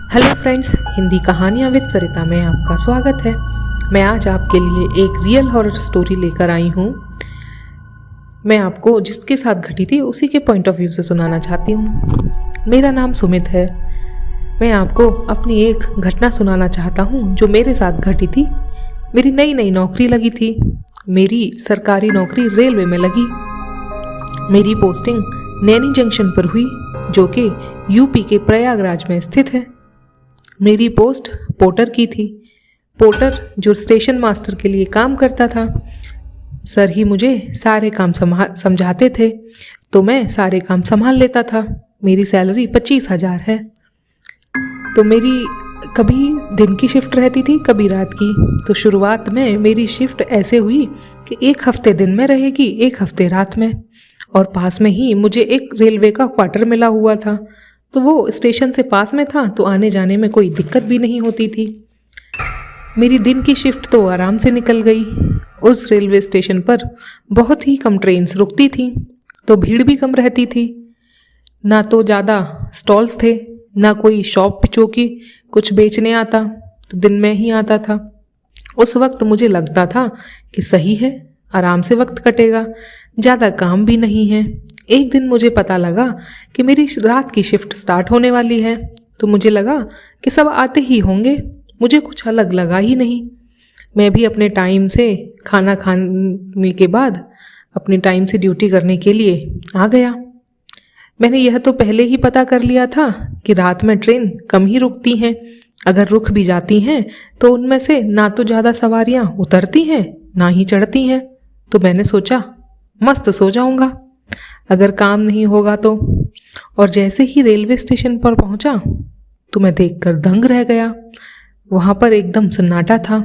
Hello friends, Hindi कहानियाँ with सरिता में आपका स्वागत है। मैं आज आपके लिए एक रियल हॉरर स्टोरी लेकर आई हूँ। मैं आपको जिसके साथ घटी थी उसी के पॉइंट ऑफ व्यू से सुनाना चाहती हूँ। मेरा नाम सुमित है। मैं आपको अपनी एक घटना सुनाना चाहता हूँ जो मेरे साथ घटी थी। मेरी नई नई नौकरी लगी थी। मेरी सरकारी नौकरी रेलवे में लगी। मेरी पोस्टिंग नैनी जंक्शन पर हुई, जो कि यूपी के प्रयागराज में स्थित है। मेरी पोस्ट पोर्टर की थी। पोर्टर जो स्टेशन मास्टर के लिए काम करता था। सर ही मुझे सारे काम समझाते थे, तो मैं सारे काम संभाल लेता था। मेरी सैलरी 25,000 है। तो मेरी कभी दिन की शिफ्ट रहती थी, कभी रात की। तो शुरुआत में मेरी शिफ्ट ऐसे हुई कि एक हफ्ते दिन में रहेगी, एक हफ्ते रात में। और पास में ही मुझे एक रेलवे का क्वार्टर मिला हुआ था, तो वो स्टेशन से पास में था, तो आने जाने में कोई दिक्कत भी नहीं होती थी। मेरी दिन की शिफ्ट तो आराम से निकल गई। उस रेलवे स्टेशन पर बहुत ही कम ट्रेन्स रुकती थी, तो भीड़ भी कम रहती थी। ना तो ज़्यादा स्टॉल्स थे, ना कोई शॉप चौकी कुछ बेचने आता, तो दिन में ही आता था। उस वक्त मुझे लगता था कि सही है, आराम से वक्त कटेगा, ज़्यादा काम भी नहीं है। एक दिन मुझे पता लगा कि मेरी रात की शिफ्ट स्टार्ट होने वाली है, तो मुझे लगा कि सब आते ही होंगे। मुझे कुछ अलग लगा ही नहीं। मैं भी अपने टाइम से खाना खाने के बाद अपने टाइम से ड्यूटी करने के लिए आ गया। मैंने यह तो पहले ही पता कर लिया था कि रात में ट्रेन कम ही रुकती हैं। अगर रुक भी जाती हैं तो उनमें से ना तो ज़्यादा सवारियाँ उतरती हैं, ना ही चढ़ती हैं। तो मैंने सोचा मस्त सो जाऊँगा अगर काम नहीं होगा तो। और जैसे ही रेलवे स्टेशन पर पहुंचा तो मैं देखकर दंग रह गया। वहां पर एकदम सन्नाटा था।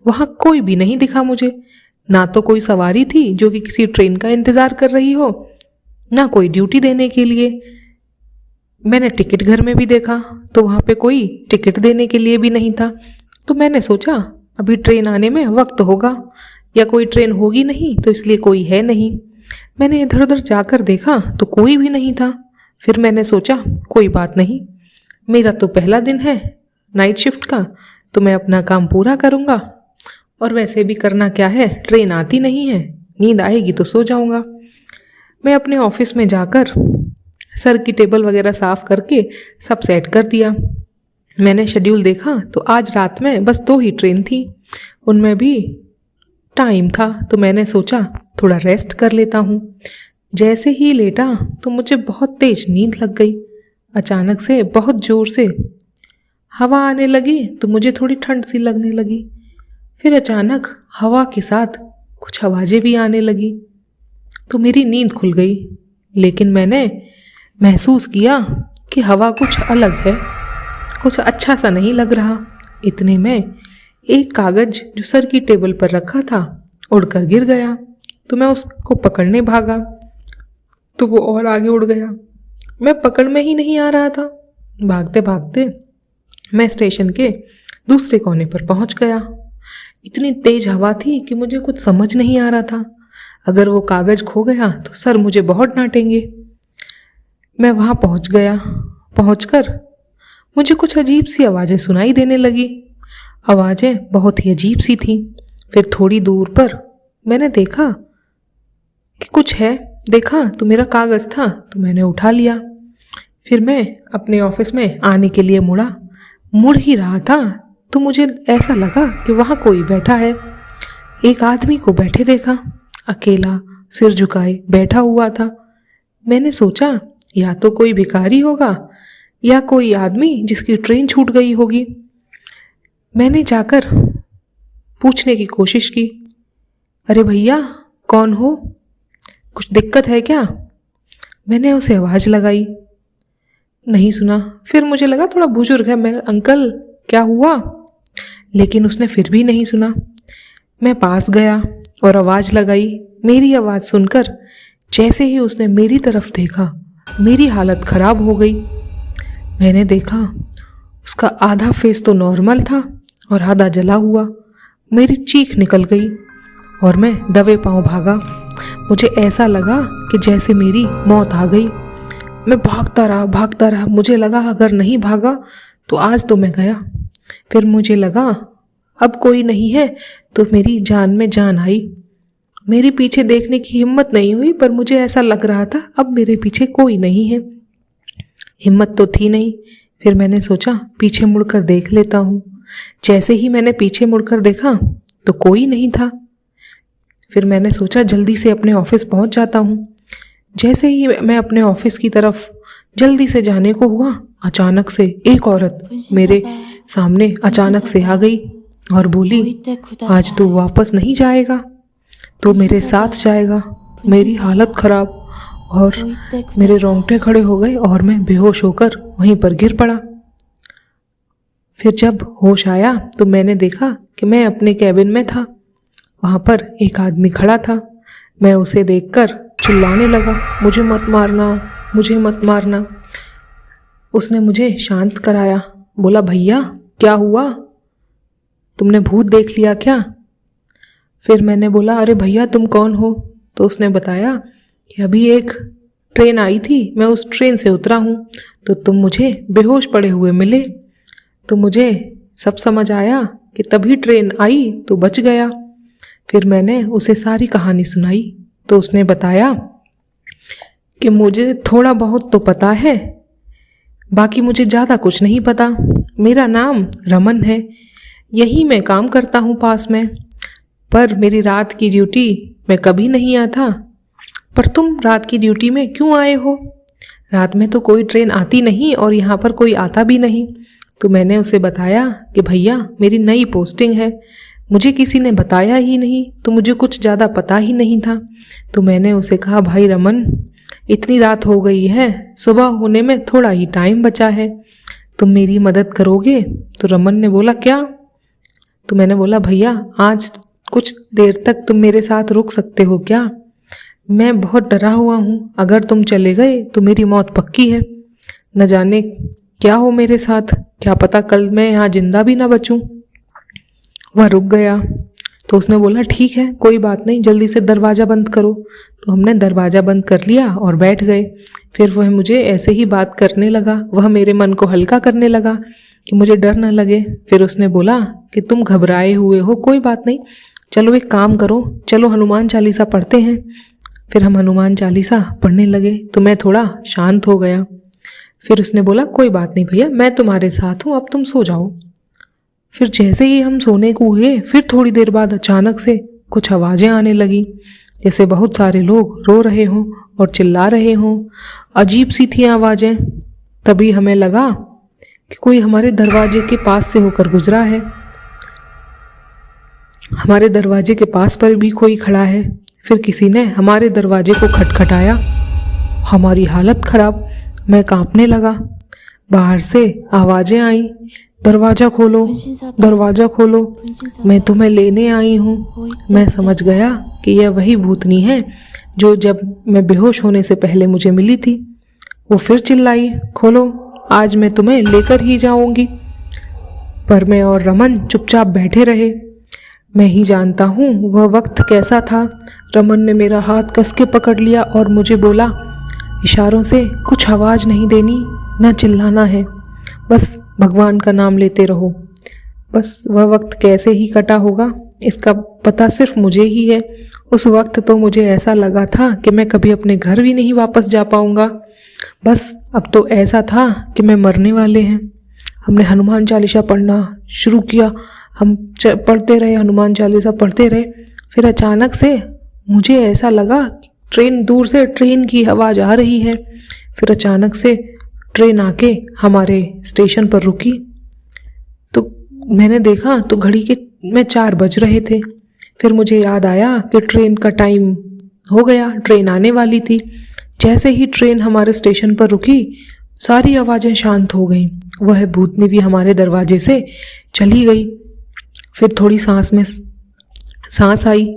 वहां कोई भी नहीं दिखा मुझे। ना तो कोई सवारी थी जो कि किसी ट्रेन का इंतज़ार कर रही हो, ना कोई ड्यूटी देने के लिए। मैंने टिकट घर में भी देखा तो वहाँ पे कोई टिकट देने के लिए भी नहीं था। तो मैंने सोचा अभी ट्रेन आने में वक्त होगा, या कोई ट्रेन होगी नहीं, तो इसलिए कोई है नहीं। मैंने इधर उधर जाकर देखा तो कोई भी नहीं था। फिर मैंने सोचा कोई बात नहीं, मेरा तो पहला दिन है नाइट शिफ्ट का, तो मैं अपना काम पूरा करूँगा। और वैसे भी करना क्या है, ट्रेन आती नहीं है, नींद आएगी तो सो जाऊँगा। मैं अपने ऑफिस में जाकर सर की टेबल वगैरह साफ़ करके सब सेट कर दिया। मैंने शेड्यूल देखा तो आज रात में बस 2 ही ट्रेन थी, उनमें भी टाइम था। तो मैंने सोचा थोड़ा रेस्ट कर लेता हूँ। जैसे ही लेटा तो मुझे बहुत तेज नींद लग गई। अचानक से बहुत ज़ोर से हवा आने लगी, तो मुझे थोड़ी ठंड सी लगने लगी। फिर अचानक हवा के साथ कुछ आवाज़ें भी आने लगी, तो मेरी नींद खुल गई। लेकिन मैंने महसूस किया कि हवा कुछ अलग है, कुछ अच्छा सा नहीं लग रहा। इतने में एक कागज़ जो सर की टेबल पर रखा था उड़कर गिर गया। तो मैं उसको पकड़ने भागा तो वो और आगे उड़ गया। मैं पकड़ में ही नहीं आ रहा था। भागते भागते मैं स्टेशन के दूसरे कोने पर पहुंच गया। इतनी तेज हवा थी कि मुझे कुछ समझ नहीं आ रहा था। अगर वो कागज़ खो गया तो सर मुझे बहुत डांटेंगे। मैं वहाँ पहुँच गया। पहुँचकर मुझे कुछ अजीब सी आवाज़ें सुनाई देने लगी। आवाज़ें बहुत ही अजीब सी थी। फिर थोड़ी दूर पर मैंने देखा कि कुछ है। देखा तो मेरा कागज़ था, तो मैंने उठा लिया। फिर मैं अपने ऑफिस में आने के लिए मुड़ ही रहा था तो मुझे ऐसा लगा कि वहाँ कोई बैठा है। एक आदमी को बैठे देखा, अकेला सिर झुकाए बैठा हुआ था। मैंने सोचा या तो कोई भिखारी होगा या कोई आदमी जिसकी ट्रेन छूट गई होगी। मैंने जाकर पूछने की कोशिश की, अरे भैया कौन हो, कुछ दिक्कत है क्या? मैंने उसे आवाज़ लगाई, नहीं सुना। फिर मुझे लगा थोड़ा बुजुर्ग है, मैं अंकल क्या हुआ, लेकिन उसने फिर भी नहीं सुना। मैं पास गया और आवाज़ लगाई। मेरी आवाज़ सुनकर जैसे ही उसने मेरी तरफ देखा मेरी हालत ख़राब हो गई। मैंने देखा उसका आधा फेस तो नॉर्मल था और आधा जला हुआ। मेरी चीख निकल गई और मैं दबे पांव भागा। मुझे ऐसा लगा कि जैसे मेरी मौत आ गई। मैं भागता रहा। मुझे लगा अगर नहीं भागा तो आज तो मैं गया। फिर मुझे लगा अब कोई नहीं है, तो मेरी जान में जान आई। मेरे पीछे देखने की हिम्मत नहीं हुई, पर मुझे ऐसा लग रहा था अब मेरे पीछे कोई नहीं है। हिम्मत तो थी नहीं। फिर मैंने सोचा पीछे मुड़कर देख लेता हूँ। जैसे ही मैंने पीछे मुड़कर देखा तो कोई नहीं था। फिर मैंने सोचा जल्दी से अपने ऑफिस पहुँच जाता हूँ। जैसे ही मैं अपने ऑफिस की तरफ जल्दी से जाने को हुआ, अचानक से एक औरत मेरे सामने अचानक से आ गई और बोली, आज तू वापस नहीं जाएगा, तो मेरे साथ जाएगा। मेरी हालत खराब और मेरे रोंगटे खड़े हो गए और मैं बेहोश होकर वहीं पर गिर पड़ा। फिर जब होश आया तो मैंने देखा कि मैं अपने कैबिन में था। वहाँ पर एक आदमी खड़ा था। मैं उसे देखकर चिल्लाने लगा, मुझे मत मारना, मुझे मत मारना। उसने मुझे शांत कराया, बोला भैया क्या हुआ, तुमने भूत देख लिया क्या? फिर मैंने बोला अरे भैया तुम कौन हो? तो उसने बताया कि अभी एक ट्रेन आई थी, मैं उस ट्रेन से उतरा हूँ, तो तुम मुझे बेहोश पड़े हुए मिले, तो मुझे सब समझ आया कि तभी ट्रेन आई तो बच गया। फिर मैंने उसे सारी कहानी सुनाई तो उसने बताया कि मुझे थोड़ा बहुत तो पता है, बाकी मुझे ज़्यादा कुछ नहीं पता। मेरा नाम रमन है, यही मैं काम करता हूँ पास में, पर मेरी रात की ड्यूटी में कभी नहीं आता। पर तुम रात की ड्यूटी में क्यों आए हो? रात में तो कोई ट्रेन आती नहीं और यहाँ पर कोई आता भी नहीं। तो मैंने उसे बताया कि भैया मेरी नई पोस्टिंग है, मुझे किसी ने बताया ही नहीं, तो मुझे कुछ ज़्यादा पता ही नहीं था। तो मैंने उसे कहा भाई रमन इतनी रात हो गई है, सुबह होने में थोड़ा ही टाइम बचा है, तुम मेरी मदद करोगे? तो रमन ने बोला क्या? तो मैंने बोला भैया आज कुछ देर तक तुम मेरे साथ रुक सकते हो क्या? मैं बहुत डरा हुआ हूँ, अगर तुम चले गए तो मेरी मौत पक्की है। न जाने क्या हो मेरे साथ, क्या पता कल मैं यहाँ जिंदा भी ना बचूं। वह रुक गया। तो उसने बोला ठीक है कोई बात नहीं, जल्दी से दरवाज़ा बंद करो। तो हमने दरवाज़ा बंद कर लिया और बैठ गए। फिर वह मुझे ऐसे ही बात करने लगा, वह मेरे मन को हल्का करने लगा कि मुझे डर न लगे। फिर उसने बोला कि तुम घबराए हुए हो, कोई बात नहीं, चलो एक काम करो, चलो हनुमान चालीसा पढ़ते हैं। फिर हम हनुमान चालीसा पढ़ने लगे तो मैं थोड़ा शांत हो गया। फिर उसने बोला कोई बात नहीं भैया, मैं तुम्हारे साथ हूँ, अब तुम सो जाओ। फिर जैसे ही हम सोने को हुए, फिर थोड़ी देर बाद अचानक से कुछ आवाज़ें आने लगी, जैसे बहुत सारे लोग रो रहे हों और चिल्ला रहे हों। अजीब सी थी आवाज़ें। तभी हमें लगा कि कोई हमारे दरवाजे के पास से होकर गुजरा है। हमारे दरवाजे के पास पर भी कोई खड़ा है। फिर किसी ने हमारे दरवाजे को खटखटाया। हमारी हालत खराब, मैं कांपने लगा। बाहर से आवाज़ें आई, दरवाज़ा खोलो, दरवाज़ा खोलो, मैं तुम्हें लेने आई हूँ। मैं समझ गया कि यह वही भूतनी है जो जब मैं बेहोश होने से पहले मुझे मिली थी। वो फिर चिल्लाई, खोलो, आज मैं तुम्हें लेकर ही जाऊंगी। पर मैं और रमन चुपचाप बैठे रहे। मैं ही जानता हूँ वह वक्त कैसा था। रमन ने मेरा हाथ कस के पकड़ लिया और मुझे बोला, इशारों से कुछ आवाज़ नहीं देनी, ना चिल्लाना है, बस भगवान का नाम लेते रहो। बस वह वक्त कैसे ही कटा होगा इसका पता सिर्फ मुझे ही है। उस वक्त तो मुझे ऐसा लगा था कि मैं कभी अपने घर भी नहीं वापस जा पाऊँगा। बस अब तो ऐसा था कि मैं मरने वाले हैं। हमने हनुमान चालीसा पढ़ना शुरू किया। हम पढ़ते रहे, हनुमान चालीसा पढ़ते रहे। फिर अचानक से मुझे ऐसा लगा ट्रेन, दूर से ट्रेन की आवाज़ आ रही है। फिर अचानक से ट्रेन आके हमारे स्टेशन पर रुकी। तो मैंने देखा तो घड़ी के में 4 बज रहे थे। फिर मुझे याद आया कि ट्रेन का टाइम हो गया, ट्रेन आने वाली थी। जैसे ही ट्रेन हमारे स्टेशन पर रुकी, सारी आवाज़ें शांत हो गईं। वह भूतनी भी हमारे दरवाजे से चली गई। फिर थोड़ी सांस आई।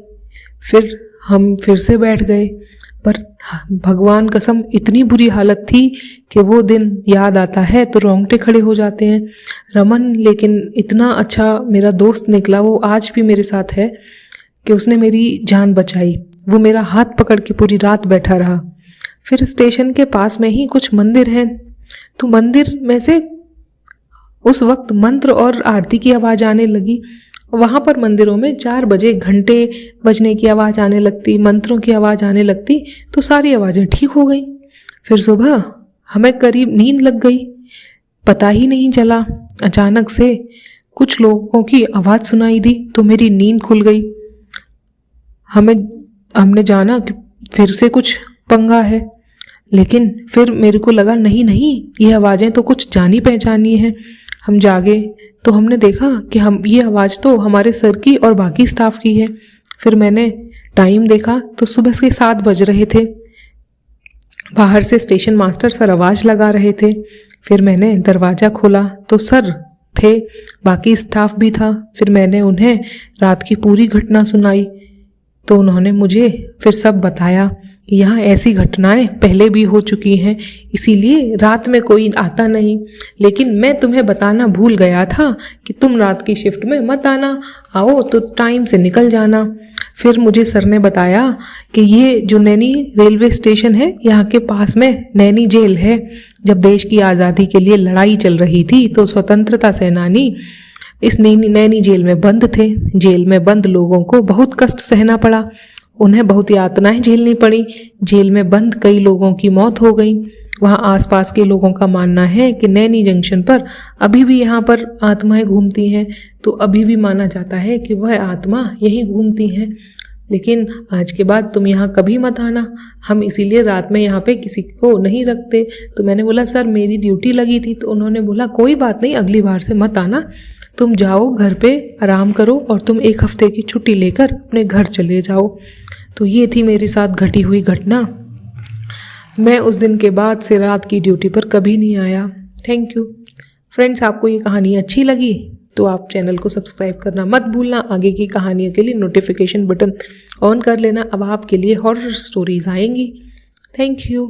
फिर हम फिर से बैठ गए। पर भगवान कसम इतनी बुरी हालत थी कि वो दिन याद आता है तो रोंगटे खड़े हो जाते हैं। रमन लेकिन इतना अच्छा मेरा दोस्त निकला, वो आज भी मेरे साथ है, कि उसने मेरी जान बचाई। वो मेरा हाथ पकड़ के पूरी रात बैठा रहा। फिर स्टेशन के पास में ही कुछ मंदिर हैं, तो मंदिर में से उस वक्त मंत्र और आरती की आवाज़ आने लगी। वहाँ पर मंदिरों में 4 बजे घंटे बजने की आवाज़ आने लगती, मंत्रों की आवाज़ आने लगती, तो सारी आवाज़ें ठीक हो गई। फिर सुबह हमें करीब नींद लग गई, पता ही नहीं चला। अचानक से कुछ लोगों की आवाज़ सुनाई दी तो मेरी नींद खुल गई। हमने जाना कि फिर से कुछ पंगा है, लेकिन फिर मेरे को लगा नहीं, ये आवाज़ें तो कुछ जानी पहचानी हैं। हम जागे तो हमने देखा कि ये आवाज़ तो हमारे सर की और बाकी स्टाफ की है। फिर मैंने टाइम देखा तो सुबह के 7 बज रहे थे। बाहर से स्टेशन मास्टर सर आवाज़ लगा रहे थे। फिर मैंने दरवाज़ा खोला तो सर थे, बाकी स्टाफ भी था। फिर मैंने उन्हें रात की पूरी घटना सुनाई तो उन्होंने मुझे फिर सब बताया कि यहाँ ऐसी घटनाएं पहले भी हो चुकी हैं, इसीलिए रात में कोई आता नहीं। लेकिन मैं तुम्हें बताना भूल गया था कि तुम रात की शिफ्ट में मत आना, आओ तो टाइम से निकल जाना। फिर मुझे सर ने बताया कि ये जो नैनी रेलवे स्टेशन है, यहाँ के पास में नैनी जेल है। जब देश की आज़ादी के लिए लड़ाई चल रही थी तो स्वतंत्रता सेनानी इस नैनी जेल में बंद थे। जेल में बंद लोगों को बहुत कष्ट सहना पड़ा, उन्हें बहुत यातनाएं झेलनी पड़ी। जेल में बंद कई लोगों की मौत हो गई। वहाँ आसपास के लोगों का मानना है कि नैनी जंक्शन पर अभी भी यहाँ पर आत्माएं घूमती हैं, तो अभी भी माना जाता है कि वह आत्मा यहीं घूमती हैं। लेकिन आज के बाद तुम यहाँ कभी मत आना, हम इसीलिए रात में यहाँ पे किसी को नहीं रखते। तो मैंने बोला सर मेरी ड्यूटी लगी थी। तो उन्होंने बोला कोई बात नहीं, अगली बार से मत आना, तुम जाओ घर पे आराम करो और तुम 1 हफ्ते की छुट्टी लेकर अपने घर चले जाओ। तो ये थी मेरे साथ घटी हुई घटना। मैं उस दिन के बाद से रात की ड्यूटी पर कभी नहीं आया। Thank you friends. आपको ये कहानी अच्छी लगी तो आप चैनल को सब्सक्राइब करना मत भूलना। आगे की कहानियों के लिए नोटिफिकेशन बटन ऑन कर लेना। अब आपके लिए हॉरर स्टोरीज आएंगी। Thank you.